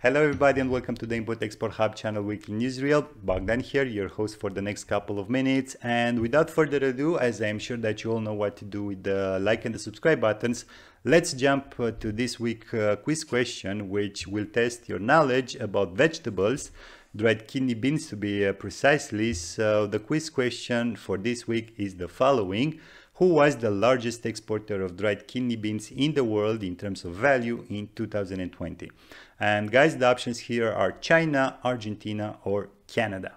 Hello everybody and welcome to the Import Export Hub channel weekly newsreel. Bogdan here, your host for the next couple of minutes. And without further ado, as I'm sure that you all know what to do with the like and the subscribe buttons, let's jump to this week's quiz question, which will test your knowledge about vegetables, dried kidney beans to be precisely. So the quiz question for this week is the following. Who was the largest exporter of dried kidney beans in the world in terms of value in 2020? And guys, the options here are China, Argentina, or Canada.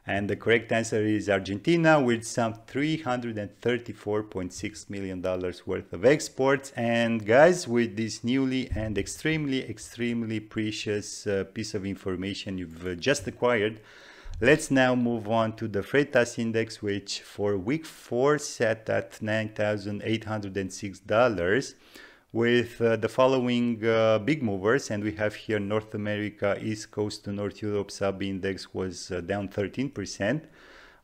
And the correct answer is Argentina, with some $334.6 million worth of exports. And guys, with this newly and extremely precious piece of information you've just acquired, let's now move on to the Freightos index, which for week 4 sat at $9,806. with the following big movers, and we have here North America, East Coast to North Europe sub-index was down 13%,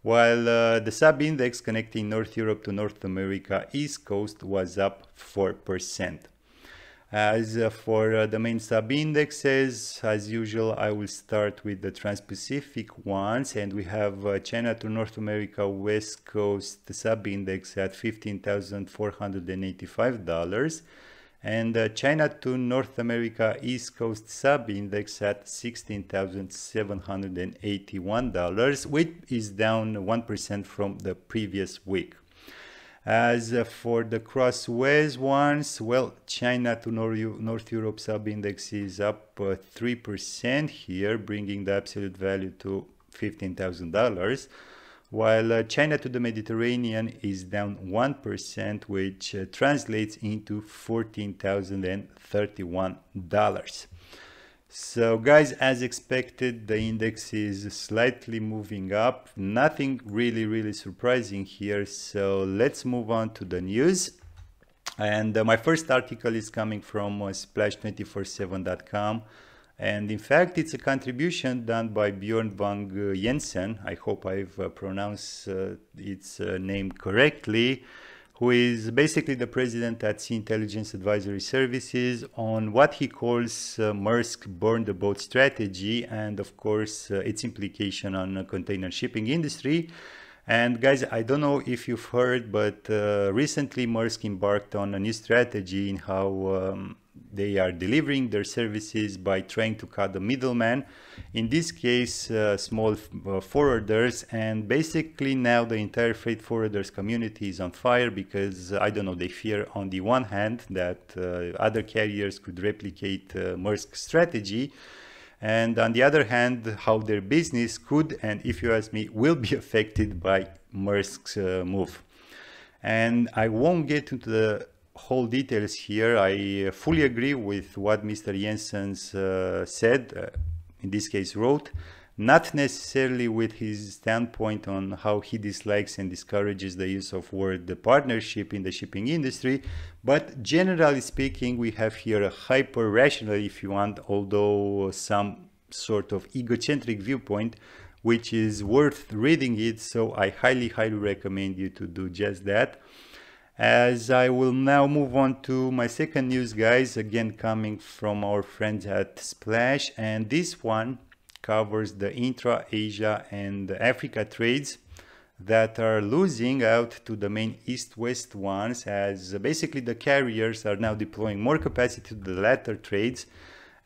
while the sub-index connecting North Europe to North America, East Coast was up 4%. As for the main sub-indexes, as usual, I will start with the Trans-Pacific ones, and we have China to North America, West Coast sub-index at $15,485, and China to North America, East Coast sub-index at $16,781, which is down 1% from the previous week. As for the crossways ones, well, China to North Europe sub-index is up 3% here, bringing the absolute value to $15,000, while China to the Mediterranean is down 1%, which translates into $14,031. So guys, as expected, the index is slightly moving up. Nothing really surprising here. So let's move on to the news. And my first article is coming from splash247.com. And in fact, it's a contribution done by Bjorn Bang Jensen. I hope I've pronounced its name correctly, who is basically the president at Sea Intelligence Advisory Services, on what he calls Maersk burn the boat strategy, and of course its implication on the container shipping industry. And guys, I don't know if you've heard, but recently Maersk embarked on a new strategy in how they are delivering their services by trying to cut the middleman, in this case small forwarders. And basically now the entire freight forwarders community is on fire because, I don't know, they fear on the one hand that other carriers could replicate Maersk's strategy, and on the other hand how their business could, and if you ask me, will be affected by Maersk's move. And I won't get into the whole details here. I fully agree with what Mr. Jensen said, in this case wrote, not necessarily with his standpoint on how he dislikes and discourages the use of word partnership in the shipping industry, but generally speaking, we have here a hyper-rational, if you want, although some sort of egocentric viewpoint, which is worth reading it, so I highly recommend you to do just that. As I will now move on to my second news, guys, again coming from our friends at Splash, and this one covers the Intra-Asia and Africa trades that are losing out to the main East-West ones, as basically the carriers are now deploying more capacity to the latter trades.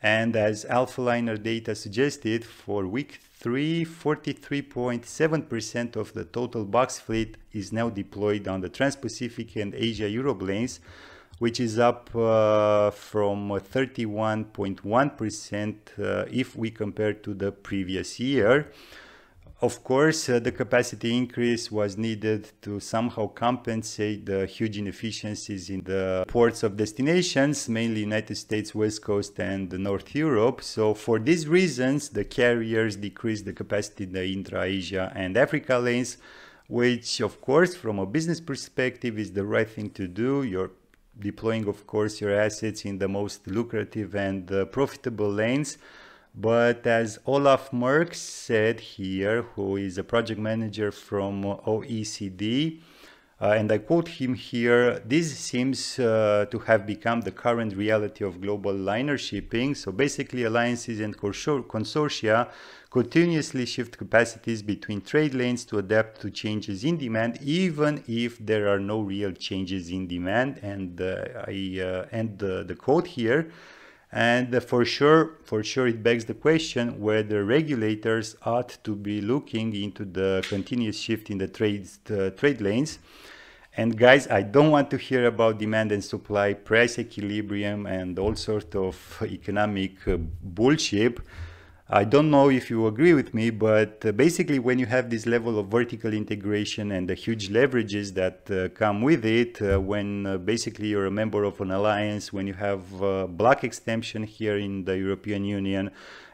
And as Alphaliner data suggested, for week 3, 43.7% of the total box fleet is now deployed on the Trans-Pacific and Asia-Europe lanes, which is up from 31.1% if we compare to the previous year. Of course, the capacity increase was needed to somehow compensate the huge inefficiencies in the ports of destinations, mainly United States, West Coast, and North Europe. So for these reasons, the carriers decreased the capacity in the Intra-Asia and Africa lanes, which, of course, from a business perspective is the right thing to do. You're deploying, of course, your assets in the most lucrative and profitable lanes. But as Olaf Merckx said here, who is a project manager from OECD, And I quote him here, "This seems to have become the current reality of global liner shipping. So basically alliances and consortia continuously shift capacities between trade lanes to adapt to changes in demand, even if there are no real changes in demand." And I end the quote here. And for sure, it begs the question whether regulators ought to be looking into the continuous shift in the trade lanes. And guys, I don't want to hear about demand and supply, price equilibrium, and all sorts of economic bullshit. I don't know if you agree with me, but basically when you have this level of vertical integration and the huge leverages that come with it, when basically you're a member of an alliance, when you have block extension here in the European Union,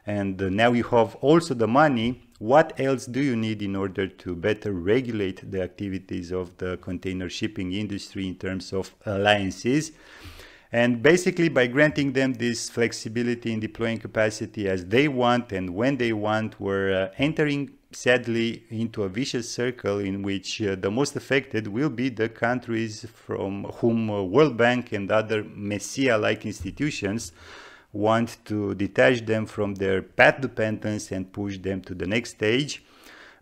and now you have also the money, what else do you need in order to better regulate the activities of the container shipping industry in terms of alliances? And basically by granting them this flexibility in deploying capacity as they want and when they want, we're entering sadly into a vicious circle in which the most affected will be the countries from whom World Bank and other Messiah-like institutions want to detach them from their path dependence and push them to the next stage.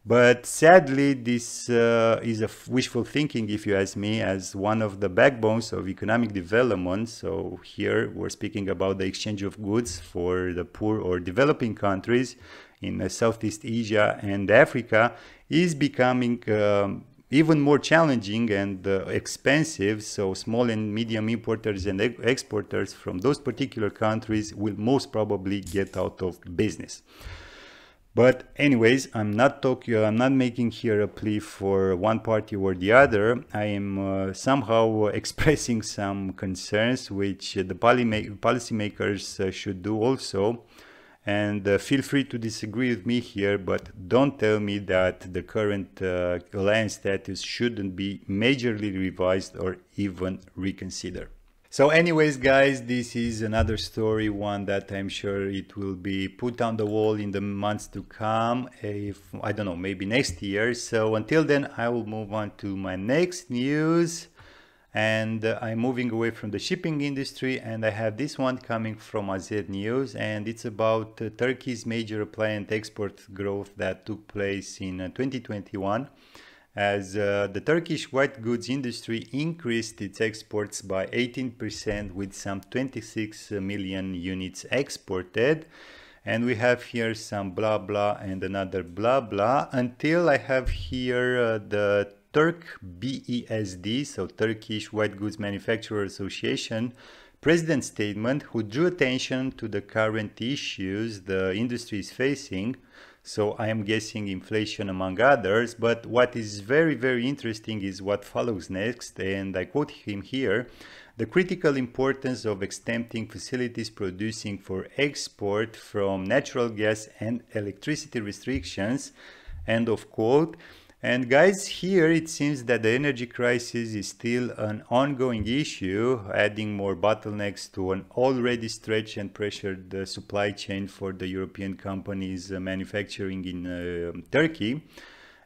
But sadly, this is a wishful thinking, if you ask me, as one of the backbones of economic development. So here we're speaking about the exchange of goods for the poor or developing countries in Southeast Asia and Africa is becoming even more challenging and expensive. So small and medium importers and exporters from those particular countries will most probably get out of business. But anyways, I'm not making here a plea for one party or the other. I am somehow expressing some concerns which the policymakers should do also. And feel free to disagree with me here, but don't tell me that the current alliance status shouldn't be majorly revised or even reconsidered. So anyways, guys, this is another story, one that I'm sure it will be put on the wall in the months to come, if, I don't know, maybe next year. So until then, I will move on to my next news. And I'm moving away from the shipping industry, and I have this one coming from AZ News, and it's about Turkey's major appliance export growth that took place in 2021. As the Turkish white goods industry increased its exports by 18% with some 26 million units exported. And we have here some blah blah and another blah blah until I have here the Turk BESD, so Turkish White Goods Manufacturer Association, president statement, who drew attention to the current issues the industry is facing. So I am guessing inflation among others, but what is very, very interesting is what follows next, and I quote him here: "The critical importance of exempting facilities producing for export from natural gas and electricity restrictions," end of quote. And guys, here it seems that the energy crisis is still an ongoing issue, adding more bottlenecks to an already stretched and pressured supply chain for the European companies manufacturing in Turkey.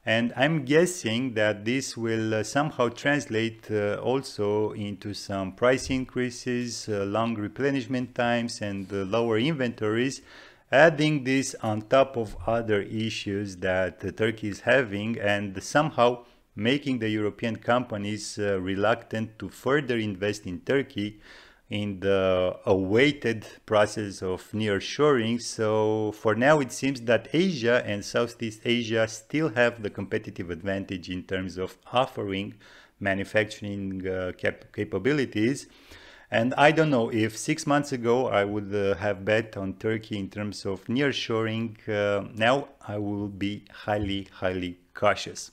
And I'm guessing that this will somehow translate also into some price increases, long replenishment times, and lower inventories, adding this on top of other issues that Turkey is having and somehow making the European companies reluctant to further invest in Turkey in the awaited process of nearshoring. So for now it seems that Asia and Southeast Asia still have the competitive advantage in terms of offering manufacturing capabilities. And I don't know if 6 months ago I would have bet on Turkey in terms of nearshoring. Now I will be highly, highly cautious.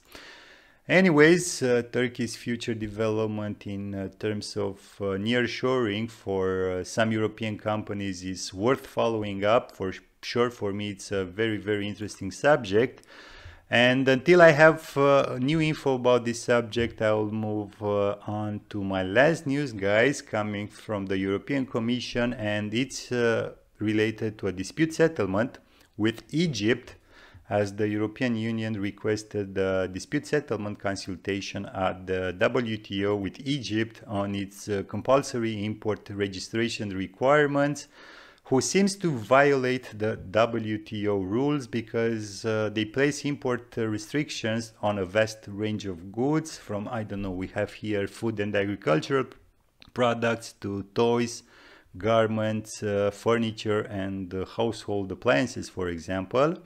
Anyways, Turkey's future development in terms of nearshoring for some European companies is worth following up. For sure, for me, it's a very, very interesting subject. And until I have new info about this subject, I will move on to my last news, guys, coming from the European Commission, and it's related to a dispute settlement with Egypt as the European Union requested a dispute settlement consultation at the WTO with Egypt on its compulsory import registration requirements, who seems to violate the WTO rules because they place import restrictions on a vast range of goods from, I don't know, we have here food and agricultural products to toys, garments, furniture, and household appliances, for example.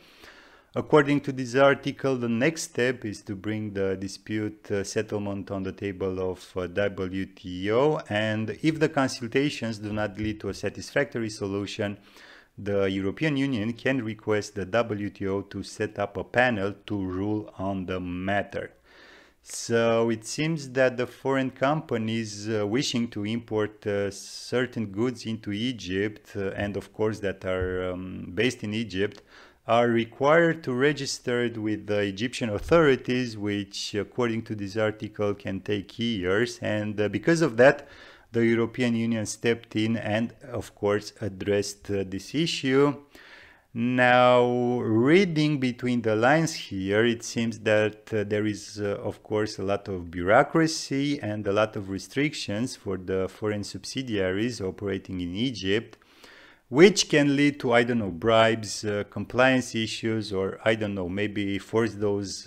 According to this article, the next step is to bring the dispute settlement on the table of WTO, and if the consultations do not lead to a satisfactory solution, the European Union can request the WTO to set up a panel to rule on the matter. So it seems that the foreign companies wishing to import certain goods into Egypt, and of course that are based in Egypt, are required to register it with the Egyptian authorities, which according to this article can take years. And because of that, the European Union stepped in and of course addressed this issue. Now, reading between the lines here, it seems that there is of course a lot of bureaucracy and a lot of restrictions for the foreign subsidiaries operating in Egypt, which can lead to, I don't know, bribes, compliance issues, or I don't know, maybe force those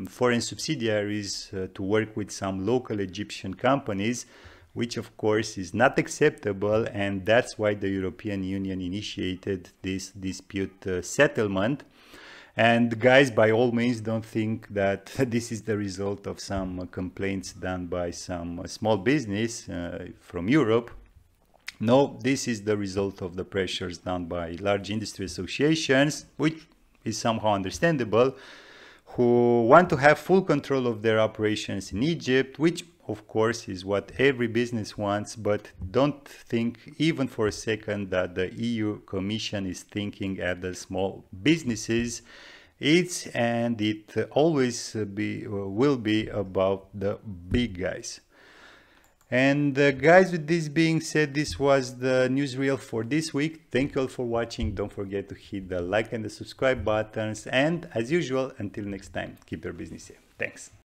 foreign subsidiaries to work with some local Egyptian companies, which of course is not acceptable, and that's why the European Union initiated this dispute settlement. And guys, by all means, don't think that this is the result of some complaints done by some small business from Europe. No, this is the result of the pressures done by large industry associations, which is somehow understandable, who want to have full control of their operations in Egypt, which of course is what every business wants, but don't think even for a second that the EU Commission is thinking at the small businesses. It always will be about the big guys. And guys, with this being said, this was the newsreel for this week. Thank you all for watching. Don't forget to hit the like and the subscribe buttons. And as usual, until next time, keep your business safe. Thanks.